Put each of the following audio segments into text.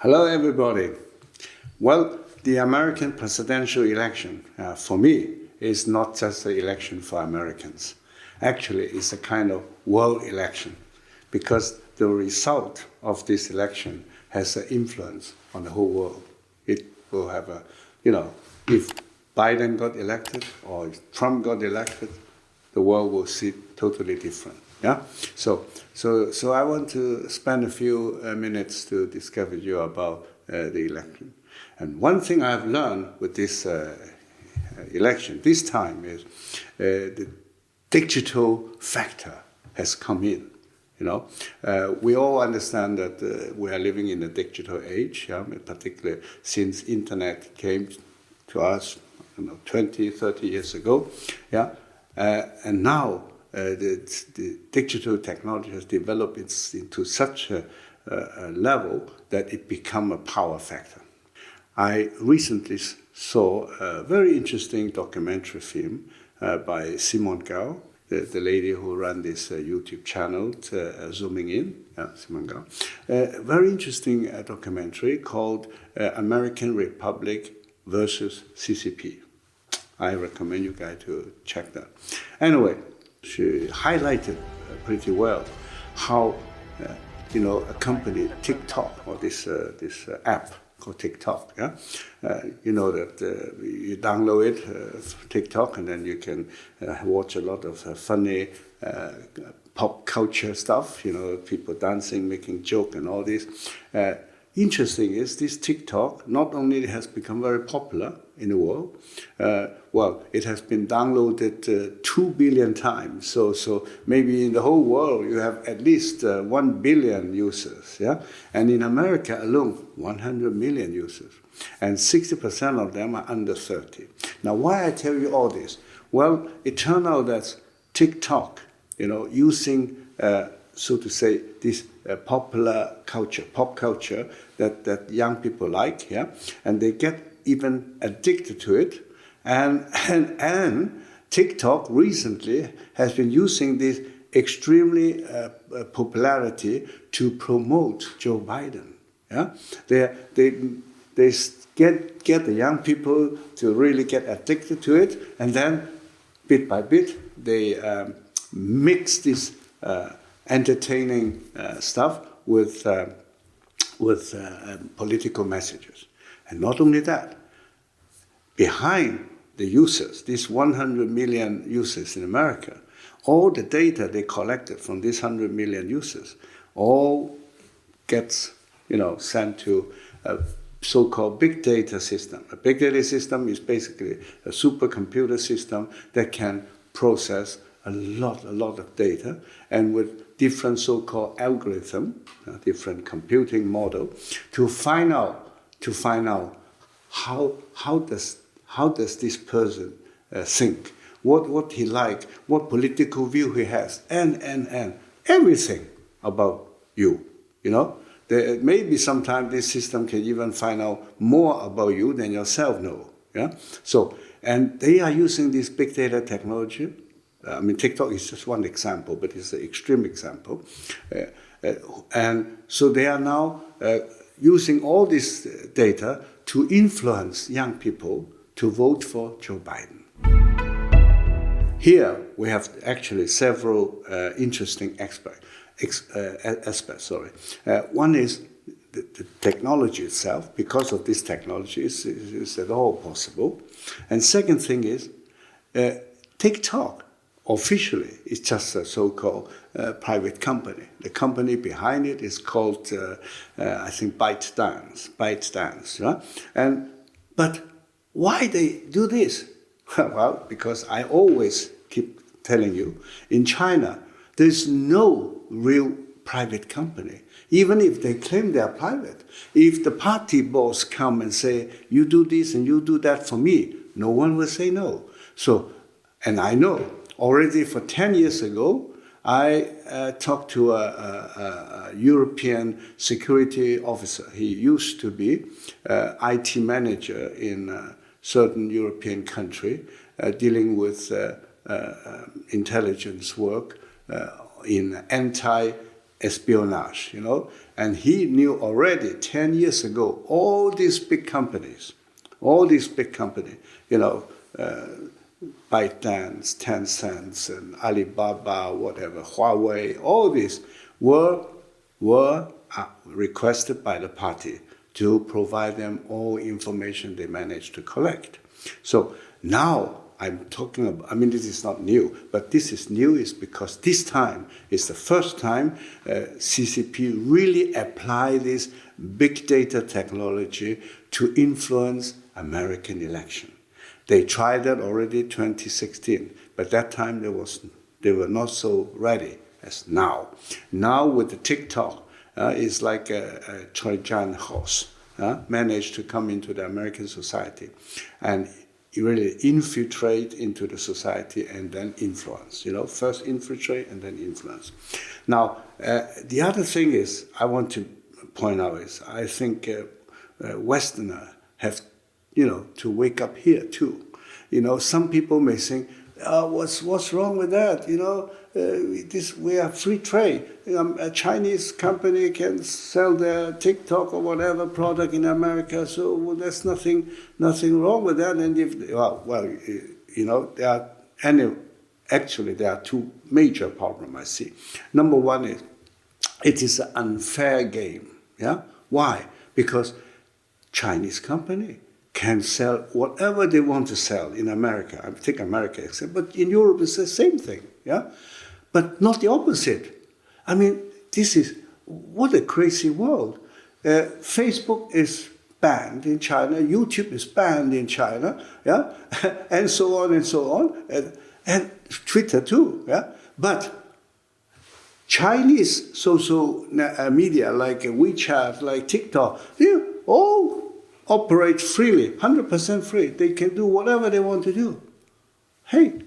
Hello, everybody. Well, the American presidential election, for me, is not just an election for Americans. Actually, it's a kind of world election because the result of this election has an influence on the whole world. It will have a, if Biden got elected or if Trump got elected, the world will see totally different. Yeah. So I want to spend a few minutes to discuss with you about the election. And one thing I've learned with this election this time is the digital factor has come in. We all understand that we are living in a digital age, particularly since internet came to us 20, 30 years ago. Yeah. And now the digital technology has developed into such a level that it become a power factor. I recently saw a very interesting documentary film by Simone, the lady who ran this YouTube channel, Zooming In, Simone. Very interesting documentary called American Republic versus CCP. I recommend you guys to check that. Anyway, she highlighted pretty well how a company, Tik Tok, or this app called Tik Tok, that you download it, TikTok, and then you can watch a lot of funny pop culture stuff, people dancing, making joke and all this. Interesting is this TikTok not only has become very popular in the world, it has been downloaded 2 billion times. So maybe in the whole world you have at least 1 billion users, And in America alone, 100 million users. And 60% of them are under 30. Now, why I tell you all this? Well, it turned out that TikTok, using, so to say, this popular culture, pop culture that young people like, and they get even addicted to it. And TikTok recently has been using this extremely popularity to promote Joe Biden. They get the young people to really get addicted to it, and then bit by bit they mix this entertaining stuff with political messages. And not only that, behind the users, these 100 million users in America, all the data they collected from these 100 million users all gets, sent to a so-called big data system. A big data system is basically a supercomputer system that can process a lot of data, and with different so-called algorithm, different computing model, to find out how does this person think, what he like, what political view he has, and everything about you. There maybe sometimes this system can even find out more about you than yourself know. So, and they are using this big data technology. TikTok is just one example, but it's an extreme example. And so they are now using all this data to influence young people to vote for Joe Biden. Here we have actually several interesting aspects. One is the technology itself. Because of this technology, is at all possible. And second thing is, TikTok officially is just a so-called private company. The company behind it is called, I think, ByteDance. But why they do this? Well, because I always keep telling you, in China, there's no real private company. Even if they claim they are private, if the party boss come and say, you do this and you do that for me, no one will say no. So, and I know, already for 10 years ago, I talked to a European security officer. He used to be IT manager in a certain European country, dealing with intelligence work in espionage, and he knew already 10 years ago all these big companies, ByteDance, Tencent, and Alibaba, whatever, Huawei, all these were requested by the party to provide them all information they managed to collect. So now I'm talking about, this is not new, but this is new is because this time is the first time CCP really apply this big data technology to influence American election. They tried that already 2016, but that time they were not so ready as now. Now with the Tik Tok, it's like a Trojan horse, managed to come into the American society and really infiltrate into the society and then influence. First infiltrate and then influence. Now, the other thing is I want to point out is I think Westerners have to wake up here too. Some people may think, what's wrong with that? We have free trade. A Chinese company can sell their TikTok or whatever product in America, so there's nothing wrong with that. And there are two major problems I see. Number one is it is an unfair game. Yeah, why? Because Chinese company can sell whatever they want to sell in America. I think America, but in Europe it's the same thing. Yeah. But not the opposite. This is, what a crazy world. Facebook is banned in China, YouTube is banned in China, yeah, and so on and so on, and Twitter too, yeah. But Chinese social media like WeChat, like TikTok, they all operate freely, 100% free. They can do whatever they want to do. Hey,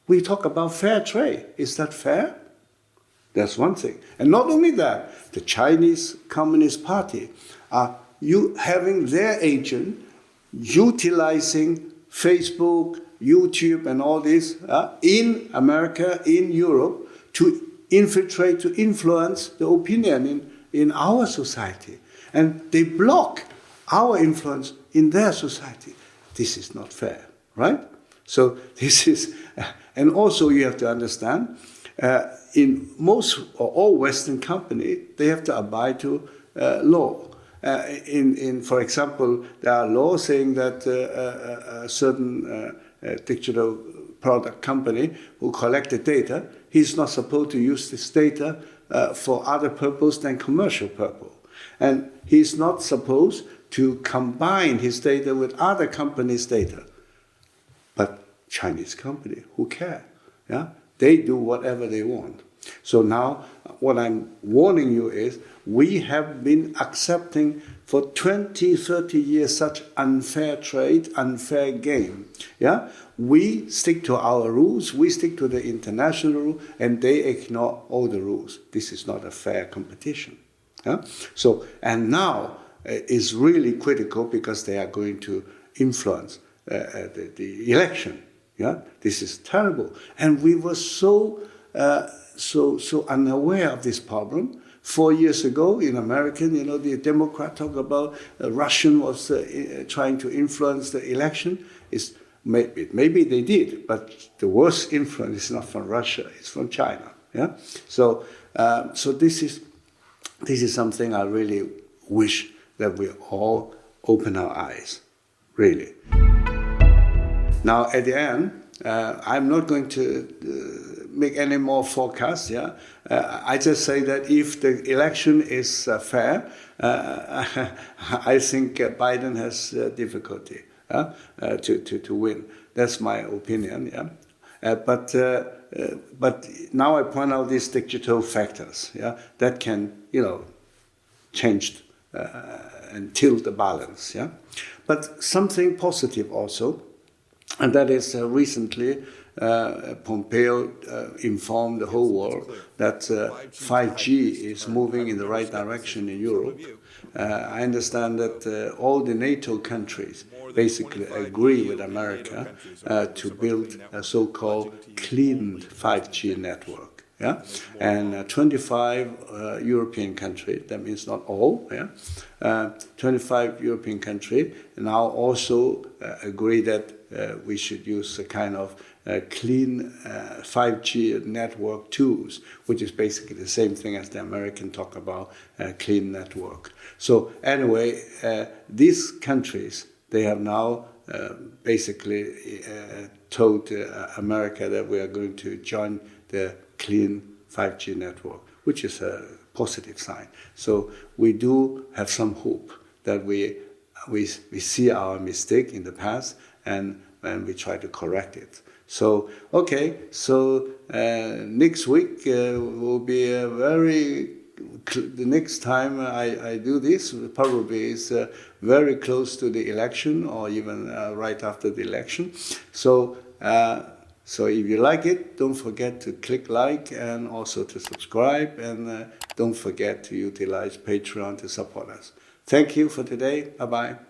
we talk about fair trade. Is that fair? That's one thing. And not only that, the Chinese Communist Party are having their agent utilizing Facebook, YouTube, and all this in America, in Europe, to infiltrate, to influence the opinion in our society. And they block our influence in their society. This is not fair, right? So this is, and also you have to understand, in most or all Western companies, they have to abide to law. For example, there are laws saying that a certain digital product company who collected data, he's not supposed to use this data for other purpose than commercial purpose. And he's not supposed to combine his data with other companies' data. But Chinese company, who care? Yeah? They do whatever they want. So now what I'm warning you is we have been accepting for 20, 30 years such unfair trade, unfair game. Yeah? We stick to our rules, we stick to the international rule, and they ignore all the rules. This is not a fair competition. Yeah? So, and now is really critical because they are going to influence the election. Yeah, this is terrible, and we were so unaware of this problem. 4 years ago in America, the Democrat talk about Russian was trying to influence the election. Maybe they did, but the worst influence is not from Russia; it's from China. Yeah, so this is something I really wish that we all open our eyes, really. Now, at the end, I'm not going to make any more forecasts. Yeah, I just say that if the election is fair, I think Biden has difficulty to win. That's my opinion. Yeah, but now I point out these digital factors. Yeah, that can change and tilt the balance. Yeah, but something positive also. And that is recently Pompeo informed the whole world that 5G is moving in the right direction in Europe. I understand that all the NATO countries basically agree with America to build a so-called clean 5G network. yeah, and 25 European countries. That means not all, yeah. 25 European countries now also agree that we should use a kind of clean 5G network tools, which is basically the same thing as the American talk about clean network. So anyway, these countries, they have now basically told America that we are going to join the clean 5G network, which is a positive sign. So we do have some hope that we see our mistake in the past and we try to correct it. So, okay, so next week will be a very, the next time I do this probably is very close to the election or even right after the election. So, so if you like it, don't forget to click like and also to subscribe, and don't forget to utilize Patreon to support us. Thank you for today. Bye-bye.